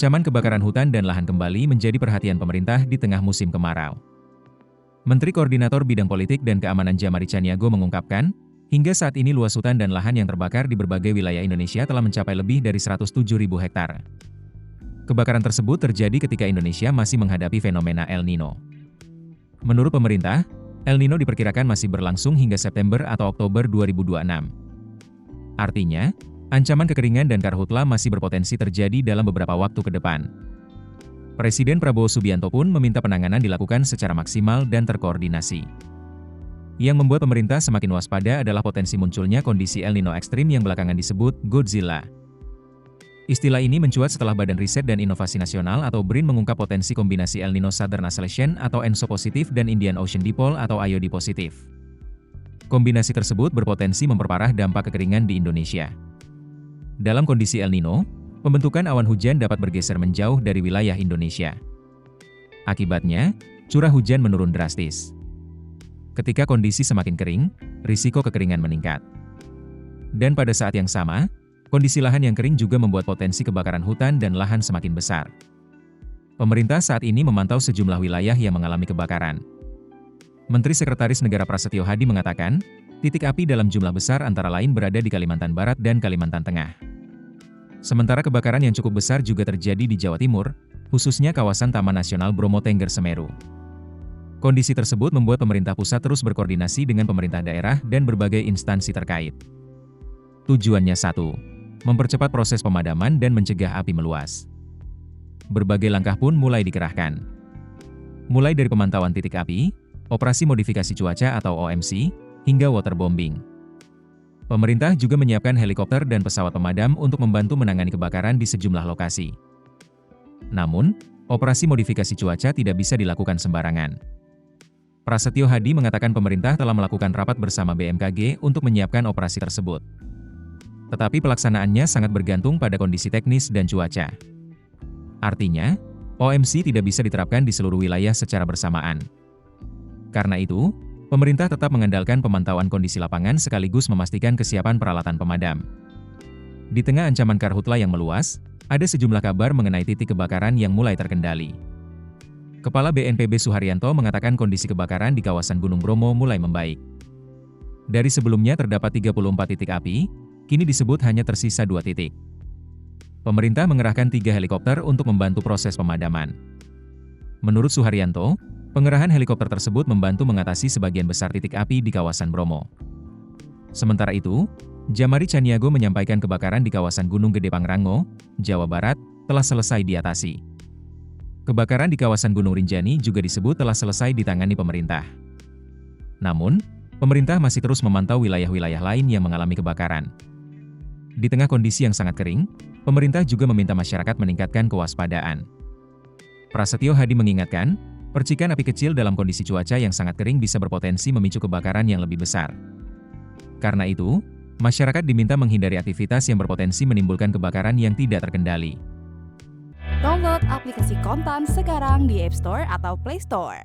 Ancaman kebakaran hutan dan lahan kembali menjadi perhatian pemerintah di tengah musim kemarau. Menteri Koordinator Bidang Politik dan Keamanan Jamari Chaniago mengungkapkan, hingga saat ini luas hutan dan lahan yang terbakar di berbagai wilayah Indonesia telah mencapai lebih dari 107.000 hektar. Kebakaran tersebut terjadi ketika Indonesia masih menghadapi fenomena El Nino. Menurut pemerintah, El Nino diperkirakan masih berlangsung hingga September atau Oktober 2026. Artinya, ancaman kekeringan dan karhutla masih berpotensi terjadi dalam beberapa waktu ke depan. Presiden Prabowo Subianto pun meminta penanganan dilakukan secara maksimal dan terkoordinasi. Yang membuat pemerintah semakin waspada adalah potensi munculnya kondisi El Nino ekstrim yang belakangan disebut Godzilla. Istilah ini mencuat setelah Badan Riset dan Inovasi Nasional atau BRIN mengungkap potensi kombinasi El Nino Southern Acceleration atau ENSO positif dan Indian Ocean Dipole atau IOD positif. Kombinasi tersebut berpotensi memperparah dampak kekeringan di Indonesia. Dalam kondisi El Nino, pembentukan awan hujan dapat bergeser menjauh dari wilayah Indonesia. Akibatnya, curah hujan menurun drastis. Ketika kondisi semakin kering, risiko kekeringan meningkat. Dan pada saat yang sama, kondisi lahan yang kering juga membuat potensi kebakaran hutan dan lahan semakin besar. Pemerintah saat ini memantau sejumlah wilayah yang mengalami kebakaran. Menteri Sekretaris Negara Prasetyo Hadi mengatakan, titik api dalam jumlah besar antara lain berada di Kalimantan Barat dan Kalimantan Tengah. Sementara kebakaran yang cukup besar juga terjadi di Jawa Timur, khususnya kawasan Taman Nasional Bromo Tengger Semeru. Kondisi tersebut membuat pemerintah pusat terus berkoordinasi dengan pemerintah daerah dan berbagai instansi terkait. Tujuannya satu, mempercepat proses pemadaman dan mencegah api meluas. Berbagai langkah pun mulai dikerahkan. Mulai dari pemantauan titik api, operasi modifikasi cuaca atau OMC, hingga waterbombing. Pemerintah juga menyiapkan helikopter dan pesawat pemadam untuk membantu menangani kebakaran di sejumlah lokasi. Namun, operasi modifikasi cuaca tidak bisa dilakukan sembarangan. Prasetyo Hadi mengatakan pemerintah telah melakukan rapat bersama BMKG untuk menyiapkan operasi tersebut. Tetapi pelaksanaannya sangat bergantung pada kondisi teknis dan cuaca. Artinya, OMC tidak bisa diterapkan di seluruh wilayah secara bersamaan. Karena itu, pemerintah tetap mengandalkan pemantauan kondisi lapangan sekaligus memastikan kesiapan peralatan pemadam. Di tengah ancaman karhutla yang meluas, ada sejumlah kabar mengenai titik kebakaran yang mulai terkendali. Kepala BNPB Suharyanto mengatakan kondisi kebakaran di kawasan Gunung Bromo mulai membaik. Dari sebelumnya terdapat 34 titik api, kini disebut hanya tersisa 2 titik. Pemerintah mengerahkan 3 helikopter untuk membantu proses pemadaman. Menurut Suharyanto, pengerahan helikopter tersebut membantu mengatasi sebagian besar titik api di kawasan Bromo. Sementara itu, Jamari Chaniago menyampaikan kebakaran di kawasan Gunung Gede Pangrango, Jawa Barat, telah selesai diatasi. Kebakaran di kawasan Gunung Rinjani juga disebut telah selesai ditangani pemerintah. Namun, pemerintah masih terus memantau wilayah-wilayah lain yang mengalami kebakaran. Di tengah kondisi yang sangat kering, pemerintah juga meminta masyarakat meningkatkan kewaspadaan. Prasetyo Hadi mengingatkan, percikan api kecil dalam kondisi cuaca yang sangat kering bisa berpotensi memicu kebakaran yang lebih besar. Karena itu, masyarakat diminta menghindari aktivitas yang berpotensi menimbulkan kebakaran yang tidak terkendali. Download aplikasi Kontan sekarang di App Store atau Play Store.